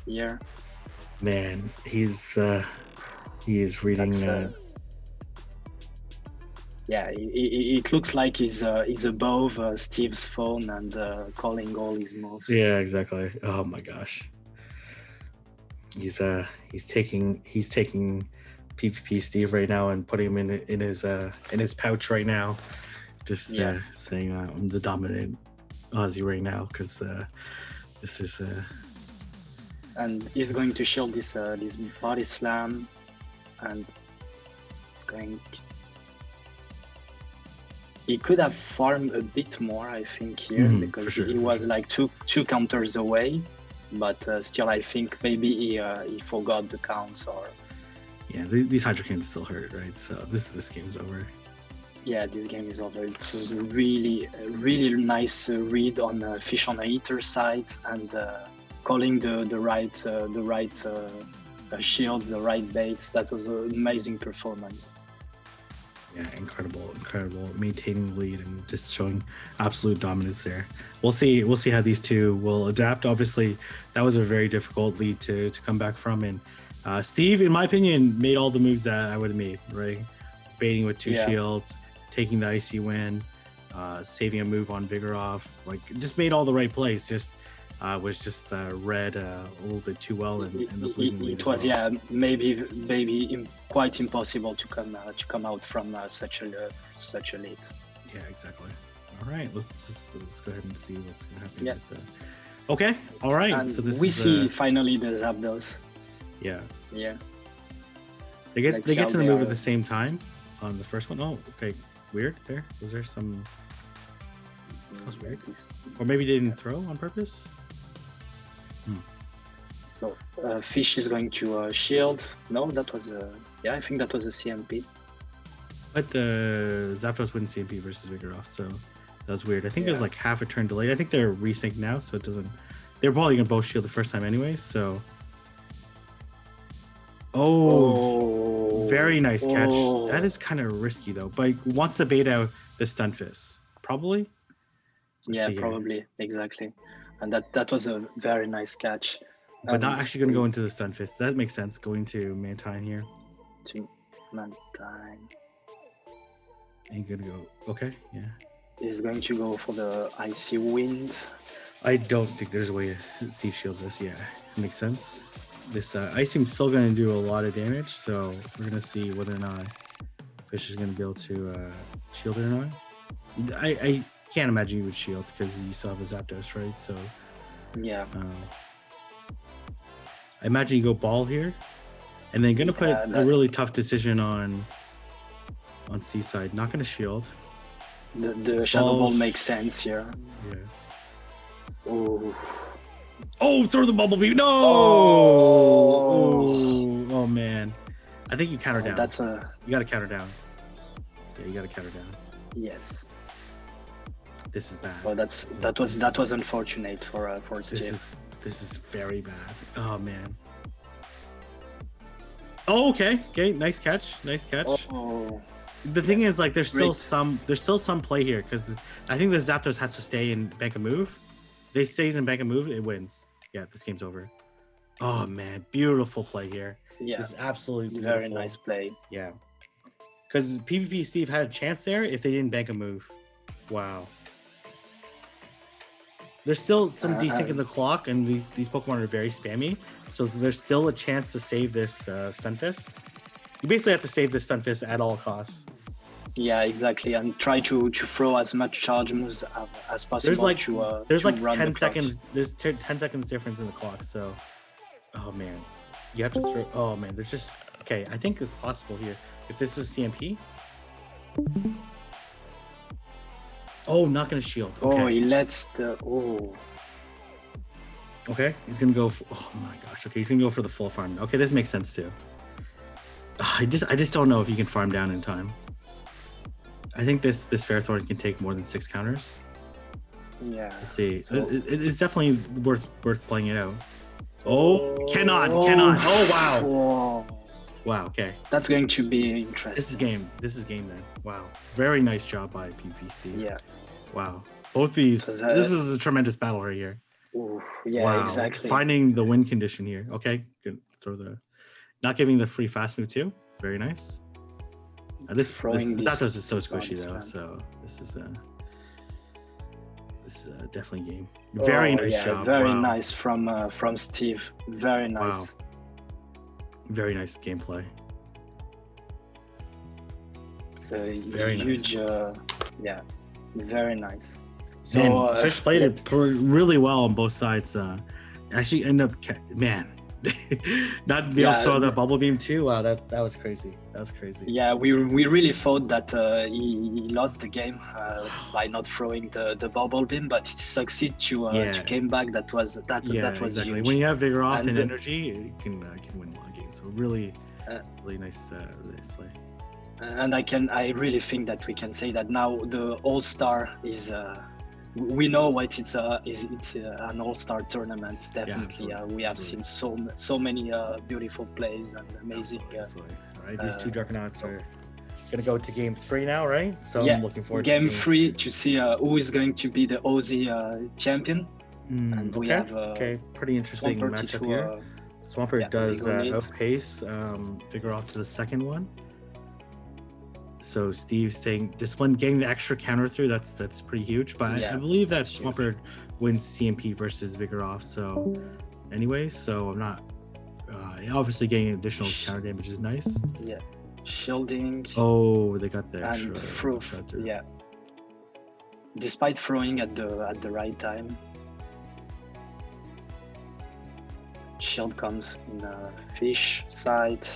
here. Man, he is reading. That's, Yeah, it looks like he's above Steve's phone and calling all his moves. Yeah, exactly. Oh my gosh. He's taking PvP Steve right now and putting him in his pouch right now. Just saying I'm the dominant Aussie right now because this is And he's going to shield this body slam, and it's going. He could have farmed a bit more, I think, here for because sure, he for was sure. like two counters away, but still, I think maybe he forgot the counts or. yeah. These Hydro Cannons still hurt, right? So this game's over. Yeah, this game is over. It was a really nice read on Fishonaheater side and calling the right shields, the right baits. That was an amazing performance. Yeah, incredible, maintaining the lead and just showing absolute dominance there. We'll see how these two will adapt. Obviously, that was a very difficult lead to come back from, and Steve, in my opinion, made all the moves that I would have made. Right, baiting with 2 shields, taking the Icy Wind, saving a move on Vigoroth, like just made all the right plays. Just was just read a little bit too well and the losing lead. It was maybe quite impossible to come out from such a lead. Yeah, exactly. All right, let's go ahead and see what's gonna happen. Yeah. With okay. All right. And So this we is, see finally the Zapdos. Yeah. Yeah. They get Let's to see how the they move are. at the same time on the first one. Oh, okay. Weird. There was there some. That was weird. Or maybe they didn't throw on purpose. So Fish is going to shield. No, that was I think that was a CMP. But the Zapdos wouldn't CMP versus Vigoroth, so that was weird. I think it was like half a turn delayed. I think they're resynced now, so it doesn't. They're probably gonna both shield the first time anyway. So. Oh. Very nice catch. Oh. That is kind of risky though. But wants to bait out the Stunfisk. probably. Yeah, probably, exactly. And that was a very nice catch. But not actually going to go into the Stunfisk. That makes sense, going to Mantine here. To Mantine. Ain't going to go... Okay, yeah. He's going to go for the Icy Wind. I don't think there's a way to Steve shields this. Yeah, makes sense. This Ice Beam's still going to do a lot of damage, so we're going to see whether or not Fish is going to be able to shield it or not. I can't imagine you would shield because you still have a Zapdos, right? So yeah. I imagine you go ball here, and then going to put a really tough decision on Steve's side. Not going to shield. The Shadow Ball makes sense here. Yeah. Oh, throw the Bubble Beam. No! Oh man. I think you counter down. You got to counter down. Yeah, you got to counter down. Yes. This is bad. Oh, that was unfortunate for Steve. This is very bad. Oh man. Oh, okay. Okay, nice catch. Oh. The thing is, like, there's still some play here because I think the Zapdos has to stay in Bank of Move. If they stays in Bank of Move, it wins. Yeah, this game's over. Oh man, beautiful play here. Yeah, this is absolutely beautiful. Very nice play. Yeah, because PvP Steve had a chance there if they didn't Bank of Move. Wow. There's still some desync in the clock, and these Pokemon are very spammy, so there's still a chance to save this Stunfisk. You basically have to save this Stunfisk at all costs. Yeah, exactly, and try to throw as much charge moves as possible. There's like 10 seconds. There's 10 seconds difference in the clock. So, oh man, you have to throw. Oh man, there's just okay. I think it's possible here if this is CMP. Oh, not gonna shield. Okay. Oh, he lets the Okay, he's gonna go. Oh my gosh. Okay, he's gonna go for the full farm. Okay, this makes sense too. I just don't know if you can farm down in time. I think this Ferrothorn can take more than 6 counters. Yeah. Let's see. So, it's definitely worth playing it out. Oh, cannot. Oh wow. Whoa. Wow. Okay. That's going to be interesting. This is game then. Wow. Very nice job by PP Steve. Yeah. Wow. Both these. This is a tremendous battle right here. Ooh, yeah. Wow. Exactly. Finding the win condition here. Okay. Good. Throw the. Not giving the free fast move too. Very nice. This Zapdos is so squishy though, so this is definitely game. Very nice job. Very nice from Steve. Very nice. Wow. Very nice gameplay. It's a very huge, nice. Yeah, very nice. So man, Fish played it really well on both sides. Actually, end up not be able to throw the Bubble Beam too. Wow, that was crazy. Yeah, we really thought that he lost the game by not throwing the Bubble Beam, but he succeeded to came back. That was exactly. huge. When you have Vigor off and energy, you can win a lot of games. So really nice play. And I really think that we can say that now the All-Star is. We know what it's an all-star tournament. Definitely, we have seen so many beautiful plays and amazing. Absolutely. All right, these two Juggernauts are gonna go to game 3 now, right? So yeah, I'm looking forward to game seeing... 3 to see who is going to be the Aussie champion. And we have pretty interesting matchup here. Swampert does outpace Vigor off to the second one. So Steve's saying Discipline getting the extra counter through, that's pretty huge. But I believe that Swampert wins CMP versus Vigoroff. So anyways, so I'm not obviously getting additional counter damage is nice. Yeah. Shielding. Oh, they got the extra. And through. Yeah. Despite throwing at the right time. Shield comes in Fish side.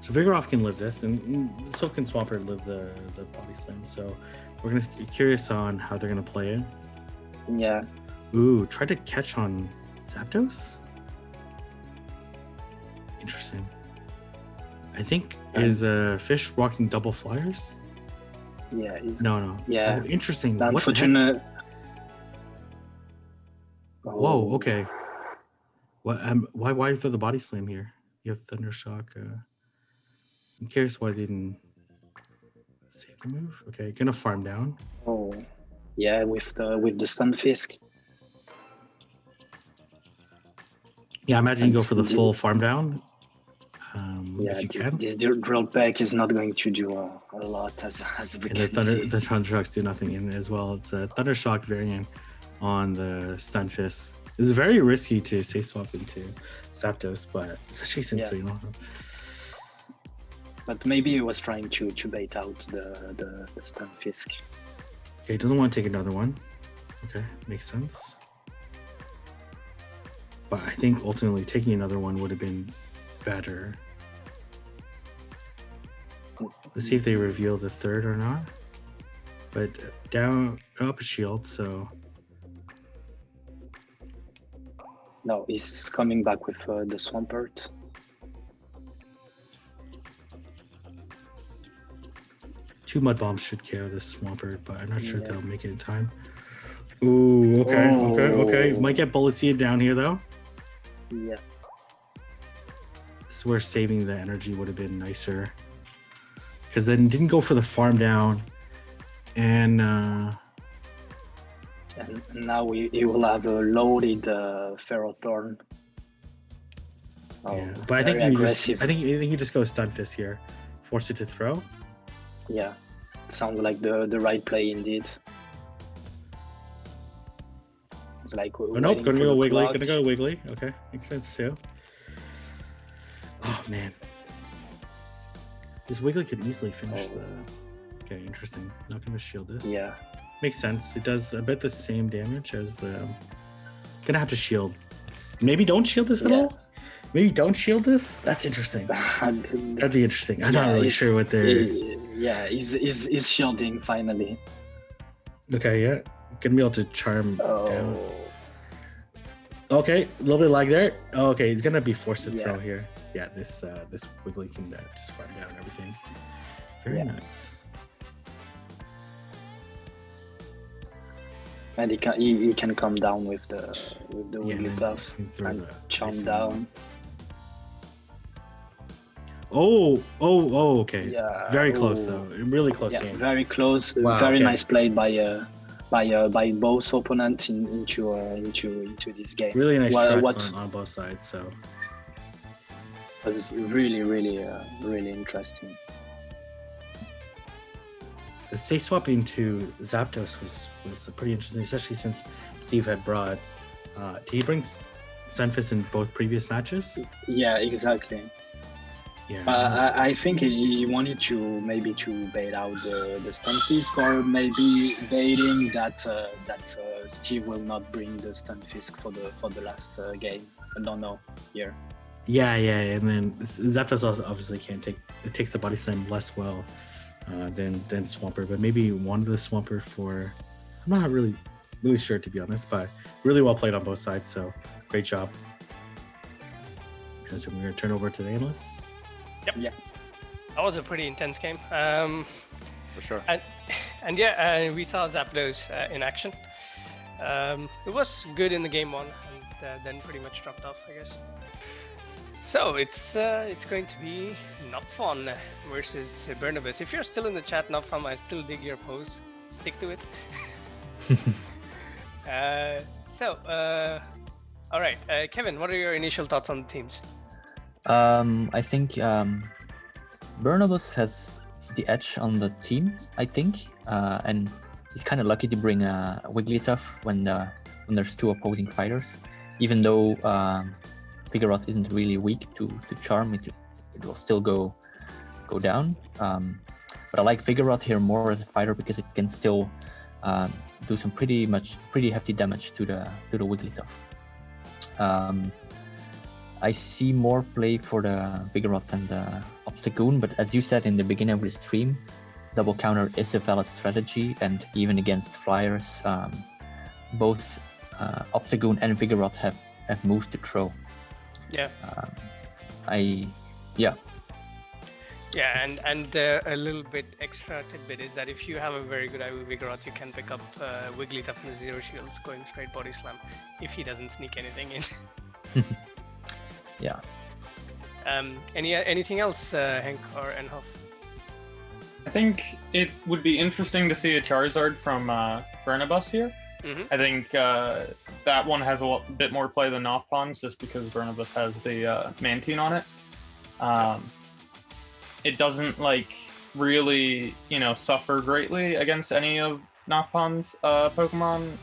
So Vigoroff can live this, and so can Swampert live the body slam. So we're gonna be curious on how they're gonna play it. Yeah. Ooh, try to catch on Zapdos. Interesting. I think is Fish walking double flyers. Yeah. No. Yeah. Oh, interesting. That's fortunate. Whoa. Okay. What? Why throw the body slam here? You have Thundershock. I'm curious why they didn't Save the move. Okay, gonna farm down. Oh, yeah, with the Stunfisk. Yeah, imagine you go for the And full farm down. Yeah, if you can. this drill pack is not going to do a lot as we And can see. the Thunder Shocks do nothing in as well. It's a Thunder Shock variant on the Stunfisk. It's very risky to say swap into Zapdos, but especially since you know. But maybe he was trying to bait out the Stunfisk. Okay, he doesn't want to take another one. Okay, makes sense. But I think ultimately taking another one would have been better. Let's see if they reveal the third or not. But down up a shield, so No, he's coming back with the Swampert. two Mud Bombs should KO this Swampert, but I'm not sure if they'll make it in time. Ooh, okay. Might get Bullet Seed down here though. Yeah. This is where saving the energy would have been nicer. Because then didn't go for the farm down. And now he will have a loaded Ferrothorn. Oh, yeah. But I think you just go Stunfisk here. Force it to throw. Yeah. Sounds like the right play indeed. It's like Oh nope, gonna go Wiggly. Gonna go Wiggly. Okay, makes sense too. Oh man. This Wiggly could easily finish the. Okay, interesting. Not gonna shield this. Yeah. Makes sense. It does a bit the same damage as the. Gonna have to shield. Maybe don't shield this at all. Maybe don't shield this. That's interesting. That'd be interesting. I'm not really sure what they're. He's shielding finally. Okay, yeah. Gonna be able to charm down. Okay, a little bit of lag there. Oh, okay, he's gonna be forced to throw here. Yeah, this Wiggly can just farm down everything. Very nice. And he can come down with the Wigglytuff and charm down. Oh, okay. Yeah. Very close though. Really close game. Very close. Wow, very nice play by both opponents into this game. Really nice shots on both sides. So it was really interesting. The safe swapping to Zapdos was pretty interesting, especially since Steve had brought. Did he bring Stunfisk in both previous matches? Yeah, exactly. Yeah. I think he wanted to maybe bait out the Stunfisk, or maybe baiting that Steve will not bring the Stunfisk for the last game. I don't know here. Yeah, and then Zapdos also obviously it takes the body slam less well than Swampert, but maybe wanted the Swampert for. I'm not really sure, to be honest, but really well played on both sides. So great job. Because we're gonna turn over to the analysts. Yep. Yeah. That was a pretty intense game. For sure. And we saw Zapdos in action. It was good in the game one, and then pretty much dropped off, I guess. So it's going to be Nopfon versus Burnobus. If you're still in the chat, Nopfon, I still dig your pose. Stick to it. All right, Kevin, what are your initial thoughts on the teams? I think Burnobus has the edge on the team, I think, and he's kind of lucky to bring a Wigglytuff when there's two opposing fighters. Even though Vigoroth isn't really weak to charm, it will still go down. But I like Vigoroth here more as a fighter because it can still do some pretty hefty damage to the Wigglytuff. I see more play for the Vigoroth and the Obstagoon, but as you said in the beginning of the stream, double counter is a valid strategy, and even against flyers, both Obstagoon and Vigoroth have moves to throw. Yeah. Yeah, and a little bit extra tidbit is that if you have a very good eye with Vigoroth, you can pick up Wigglytuff in the zero shields going straight body slam if he doesn't sneak anything in. Yeah. Anything else, Henk or Enhoff? I think it would be interesting to see a Charizard from Burnobus here. Mm-hmm. I think that one has a bit more play than Nopfon's just because Burnobus has the Mantine on it. It doesn't like really, suffer greatly against any of Nopfon's Pokemon,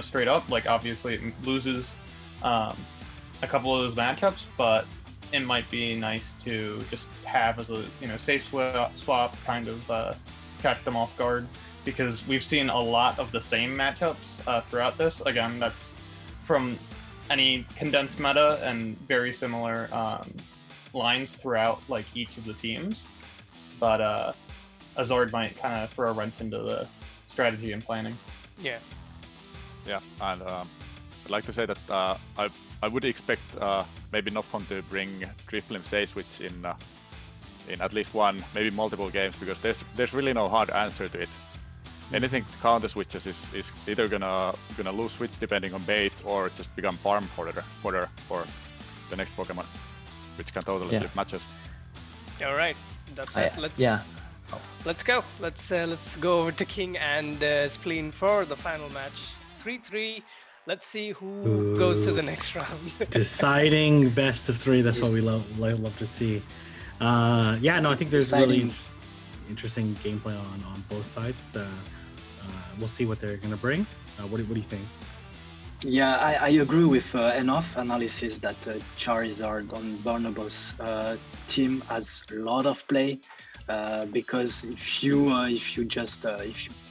straight up. Like obviously it loses a couple of those matchups, but it might be nice to just have as a safe swap, kind of catch them off guard, because we've seen a lot of the same matchups throughout this. Again, that's from any condensed meta and very similar lines throughout like each of the teams. But a Zord might kind of throw a wrench into the strategy and planning. Yeah, and I'd like to say that I would expect maybe Nopfon to bring Drifblim Sage Switch in at least one, maybe multiple games, because there's really no hard answer to it. Anything counter switches is either gonna lose switch depending on baits, or just become farm fodder for the next Pokemon, which can totally flip matches. All right, that's it. Let's go. Let's go over to King and Spleen for the final match. 3-3. Let's see who goes to the next round. Deciding best of 3. That's what we love to see. I think there's really interesting gameplay on both sides. We'll see what they're gonna bring. What do you think? Yeah, I agree with enough analysis that Charizard on Burnobus team has a lot of play, because if you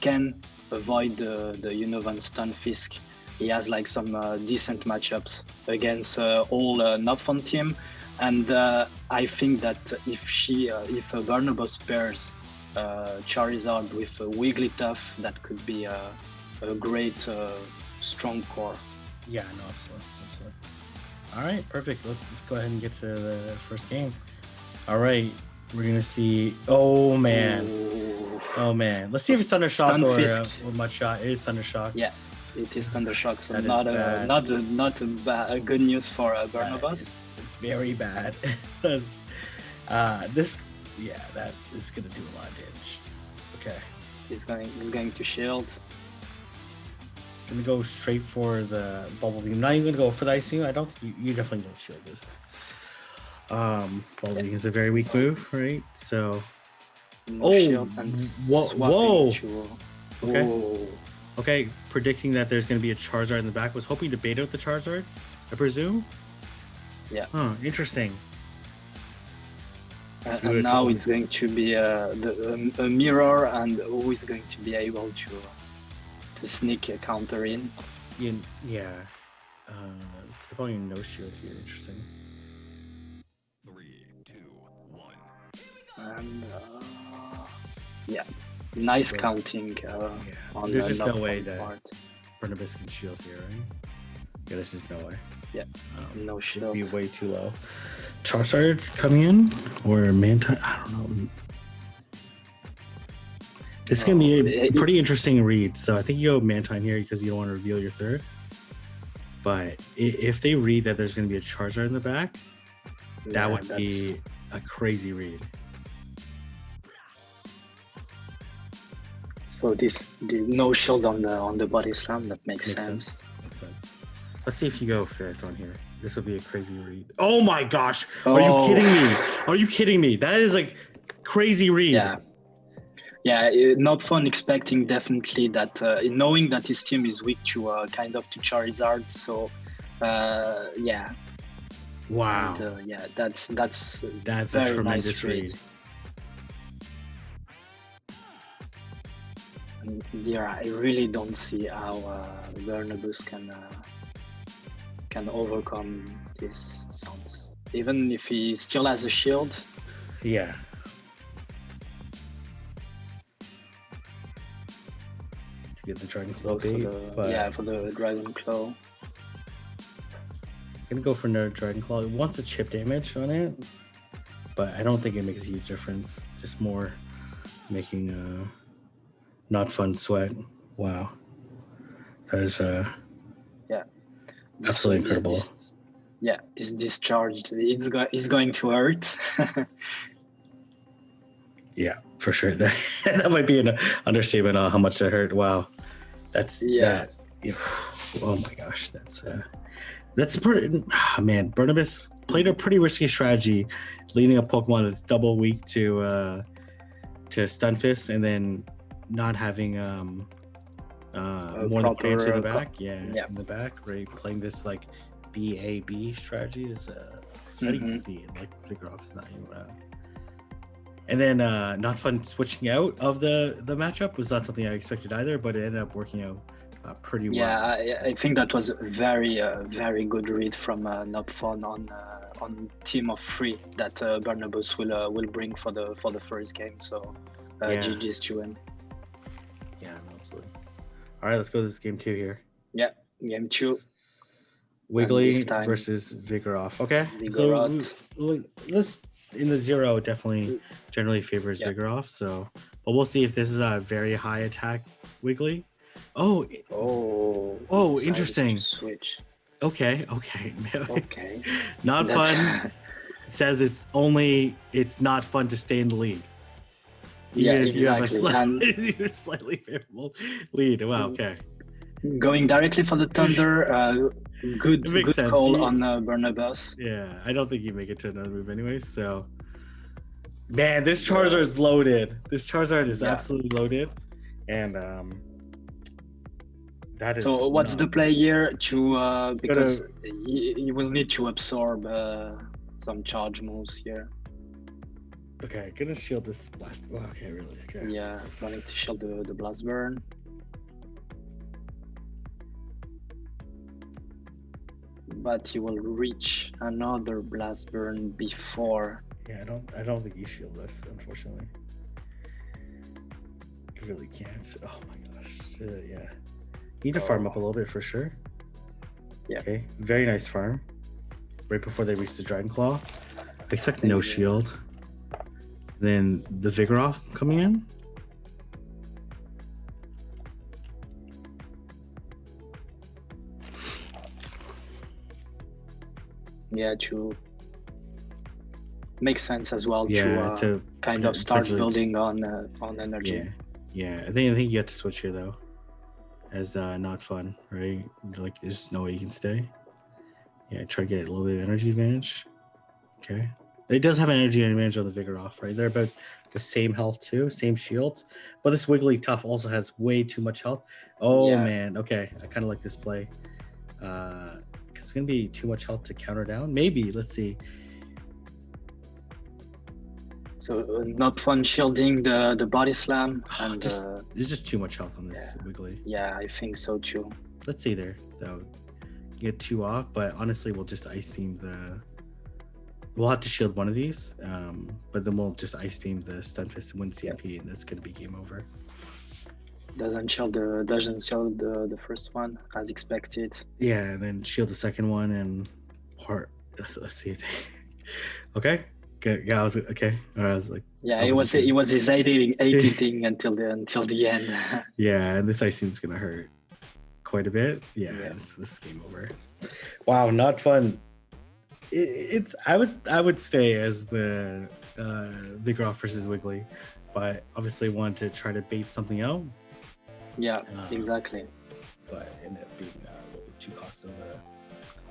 can avoid the Unova Stunfisk, he has like some decent matchups against all Nopfon team, and I think that if Burnobus pairs Charizard with Wigglytuff, that could be a great strong core. Yeah, no, absolutely. All right, perfect. Let's go ahead and get to the first game. All right, we're gonna see. Oh man. Let's see if it's Thundershock or Mudshot. It is Thundershock. Yeah, it is Thundershock. So That not a good news for Burnobus. Very bad. That is gonna do a lot of damage. Okay. He's going to shield. Gonna go straight for the Bubble Beam. Not even gonna go for the Ice Beam. I don't think you definitely don't shield this. Bubble Beam is a very weak move, right? So. Shield and whoa! Okay. Whoa. Okay, predicting that there's gonna be a Charizard in the back. Was hoping to bait out the Charizard, I presume. Yeah. Huh. Interesting. And now it's going to be a mirror, and who is going to be able to sneak a counter in. Yeah. Probably no shield here. Interesting. 3, 2, 1. And nice counting on There's the just no way that part. Burnobus can shield here, right? Yeah, there's just no way. Yeah, no shield. It'd be way too low. Charizard coming in, or Mantine? I don't know. This is gonna be a pretty interesting read. So I think you go Mantine here because you don't want to reveal your third. But if they read that there's gonna be a Charizard in the back, that would be a crazy read. So the no shield on the body slam, that makes sense. Makes sense. Let's see if you go Ferrothorn here. This will be a crazy read. Oh my gosh! Are you kidding me? Are you kidding me? That is like crazy read. Yeah. Nopfon expecting definitely that, knowing that his team is weak to kind of to Charizard. So, yeah. Wow. And, that's a very tremendous nice read. And yeah, I really don't see how Burnobus can overcome these sounds, even if he still has a shield. Yeah. To get the Dragon Claw bait, for the Dragon Claw. Gonna go for another Dragon Claw. It wants a chip damage on it, but I don't think it makes a huge difference. Just more making Nopfon sweat. Wow. That is absolutely incredible. This discharge is going to hurt. Yeah, for sure. That might be an understatement on how much that hurt. Wow, that's that. Yeah. Oh my gosh, that's pretty. Man, Burnobus played a pretty risky strategy, leading a Pokemon that's double weak to Stunfisk, and then not having more proper, advance in the back. yeah, in the back, right? Playing this like BAB strategy is not even B, like Vigoroth is not even. And then Nopfon switching out of the matchup was not something I expected either, but it ended up working out pretty well. Yeah, I think that was a very very good read from Nopfon on team of 3 that Burnobus will bring for the first game. So GG's to him. Yeah, absolutely. All right, let's go to this game 2 here. Yeah, game 2. Wiggly versus Vigoroth. Okay, Vigoroth. So let's in the 0 definitely generally favors Vigoroth. So, but we'll see if this is a very high attack Wiggly. Oh, interesting. Switch. Okay. Okay. Nopfon says it's not fun to stay in the lead. Even if exactly. You have a slightly favorable lead. Wow. Okay. Going directly for the Thunder. Good sense. call on Burnobus. Yeah, I don't think you make it to another move anyways. So, man, this Charizard is loaded. This Charizard is absolutely loaded, and that is. So, what's the play here? To because you will need to absorb some charge moves here. Okay, gonna shield this blast. Oh, okay, really? Okay. Yeah, planning to shield the blast burn. But you will reach another blast burn before. Yeah, I don't think you shield this, unfortunately. You really can't. Oh my gosh. Yeah. Need to farm up a little bit for sure. Yeah. Okay. Very nice farm. Right before they reach the Dragon Claw. I expect no shield. Then the Vigoroth coming in. Yeah, to make sense as well. Yeah, to kind of start building on energy. Yeah. I think you have to switch here though, as not fun, right? Like there's no way you can stay. Yeah, try to get a little bit of energy advantage. Okay, it does have an energy advantage on the Vigoroth, right? They're about the same health too, same shields, but this Wigglytuff also has way too much health. Oh man, okay, I kind of like this play. It's gonna be too much health to counter down. Maybe, let's see. So Nopfon shielding the body slam, and there's just too much health on this Wiggly. Yeah, I think so too. Let's see there though. Get 2 off, but honestly, we'll just ice beam We'll have to shield one of these, but then we'll just ice beam the Stunfisk and win CMP, and that's gonna be game over. Doesn't shield the first one as expected. Yeah, and then shield the second one and let's see. Okay. Good. Yeah, I was okay. I was like, yeah, it was his 80 thing until the end. Yeah, and this icing is gonna hurt quite a bit. Yeah. This is game over. Wow, not fun. It's I would stay as the Vigoroth versus Wiggly, but obviously want to try to bait something out. Yeah, exactly. But ended up being a little bit too costly.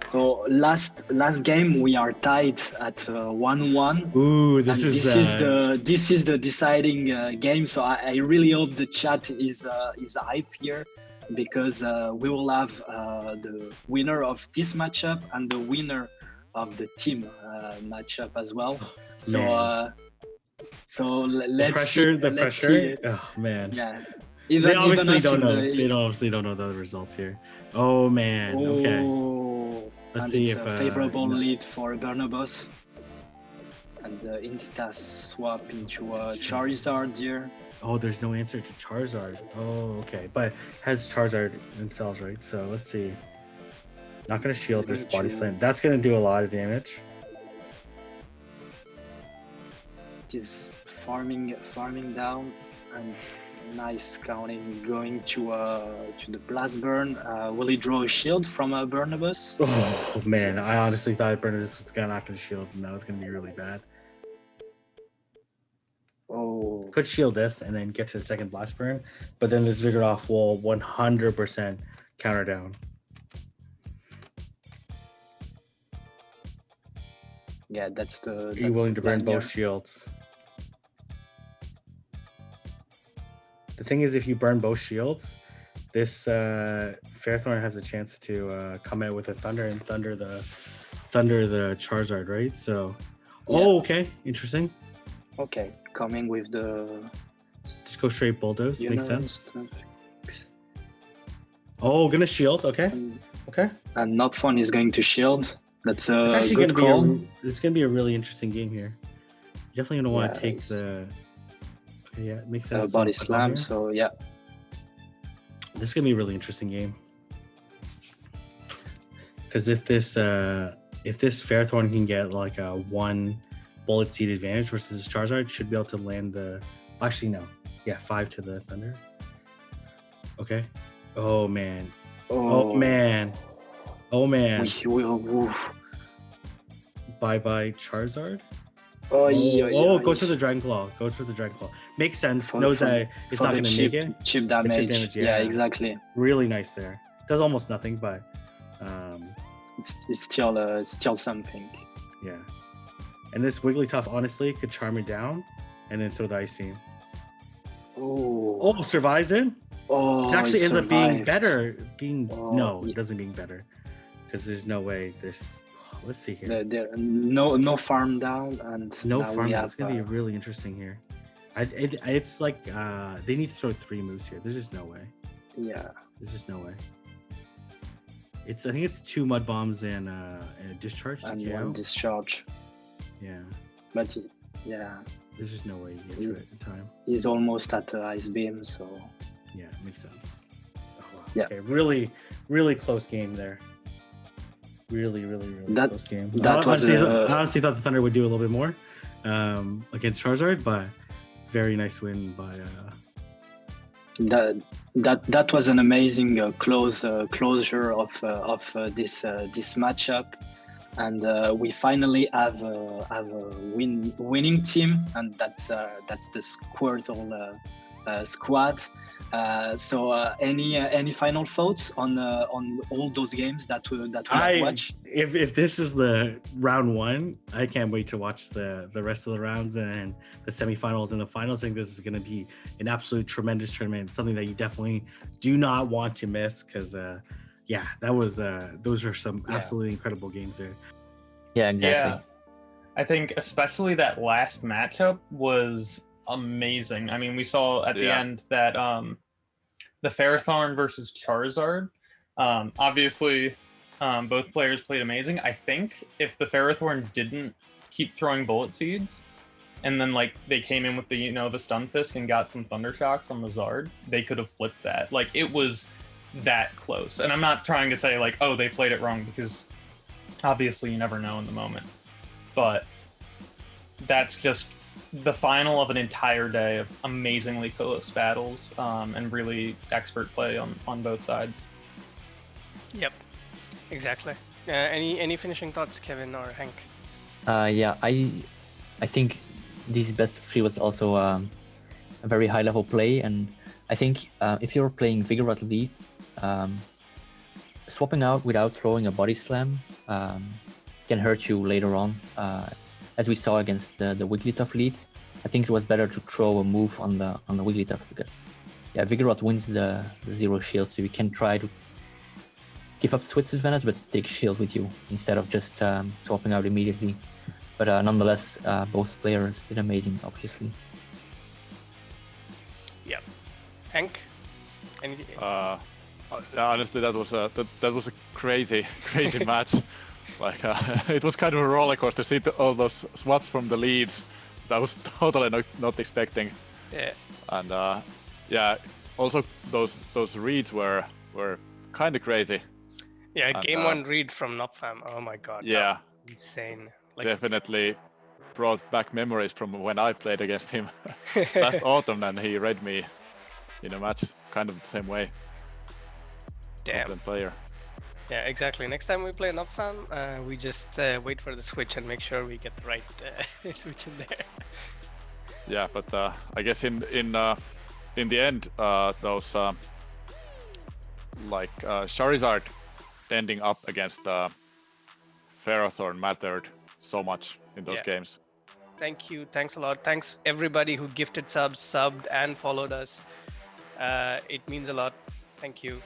So last game we are tied at 1-1. Ooh, this is the deciding game. So I really hope the chat is hype here, because we will have the winner of this matchup and the winner of the team matchup as well. So let's the pressure. Oh man. Yeah. They obviously don't know. They obviously don't know the results here. Oh man. Okay. Let's see if favorable lead for Burnobus, and insta swap into Charizard here. Oh, there's no answer to Charizard. Oh, okay, but has Charizard themselves, right? So let's see. Not gonna shield this body slam. That's gonna do a lot of damage. It is farming down, and nice counting going to the blast burn. Will he draw a shield from Burnobus? Oh man, yes. I honestly thought Burnobus was not gonna shield, and that was gonna be really bad. Oh, could shield this and then get to the second blast burn, but then this Vigoroth will 100% counter down. Yeah, that's the. Are you willing to burn both shields? The thing is, if you burn both shields, this Ferrothorn has a chance to come out with a Thunder and thunder the Charizard, right? So, okay, interesting. Okay, coming with the. Just go straight Bulldoze. Makes sense. Strength. Oh, gonna shield. Okay, okay. And Nopfon is going to shield. That's It's a actually good call. It's gonna be a really interesting game here. You're definitely gonna want to take it's- the. Okay, yeah, it makes sense. Body So, slam. here. So yeah, This is gonna be a really interesting game. Because if this Ferrothorn can get like a 1 bullet seed advantage versus Charizard, should be able to land the. Actually, no. Yeah, 5 to the Thunder. Okay. Oh man. Oh man. Oh man. Bye bye Charizard. Oh, goes for the Dragon Claw. Goes for the Dragon Claw. Makes sense. For- Knows for- that it's for not the going to make it. chip damage. damage, Yeah, yeah. exactly. Really nice there. Does almost nothing, but It's still something. yeah. And this Wigglytuff honestly could charm it down, and then throw the Ice Beam. Oh, survives it. Oh, It actually he ends up being survived. better. No, yeah. it doesn't being better, because there's no way this. Let's see here. There no farm down and No now farm. we That's have, gonna be really interesting here. It's like they need to throw 3 moves here. There's just no way. yeah. There's just no way. I think it's 2 mud bombs and a discharge to And KO. one discharge, Yeah. but yeah, There's just no way you get to it in time. he's almost at Ice Beam, so Yeah, it makes sense. Oh, wow. Yeah. Okay, really, really close game there. Really That- close game. that I was honestly, a- I honestly thought the Thunder would do a little bit more against Charizard, but very nice win by. that was an amazing closure of this matchup, and we finally have a winning team, and that's the Squirtle Squad. So any final thoughts on all those games that we have watched? If this is the round 1, I can't wait to watch the rest of the rounds and the semifinals and the finals. I think this is going to be an absolute tremendous tournament, something that you definitely do not want to miss, because that was those are some absolutely incredible games there. Yeah, exactly. Yeah. I think especially that last matchup was amazing. I mean, we saw at the end that the Ferrothorn versus Charizard, obviously both players played amazing. I think if the Ferrothorn didn't keep throwing bullet seeds and then like they came in with the the Stun Fisk and got some Thunder Shocks on the Zard, they could have flipped that. Like, it was that close. And I'm not trying to say like, oh, they played it wrong, because obviously you never know in the moment, but that's just the final of an entire day of amazingly close battles and really expert play on both sides. Yep, exactly. Any finishing thoughts, Kevin or Hank? Yeah, I think this best of 3 was also a very high level play, and I think if you're playing Vigoroth lead, swapping out without throwing a body slam can hurt you later on. As we saw against the Wigglytuff leads, I think it was better to throw a move on the Wigglytuff, because Vigoroth wins the 0 shield, so you can try to give up switch advantage but take shield with you instead of just swapping out immediately. But nonetheless, both players did amazing, obviously. Yep. Hank? Anything? Honestly, that was a crazy match. Like it was kind of a roller coaster. See all those swaps from the leads. That was totally not expecting. Yeah. And also those reads were kind of crazy. Yeah, And, game 1 read from Nopfon. Oh my god. Yeah, Insane. definitely brought back memories from when I played against him last autumn, and he read me in a match kind of the same way. Damn. Excellent player. Yeah, exactly. Next time we play Nopfon, we just wait for the switch and make sure we get the right switch in there. Yeah, but I guess in the end, those Charizard ending up against Ferrothorn mattered so much in those games. Thank you. Thanks a lot. Thanks everybody who gifted subs, subbed, and followed us. It means a lot. Thank you.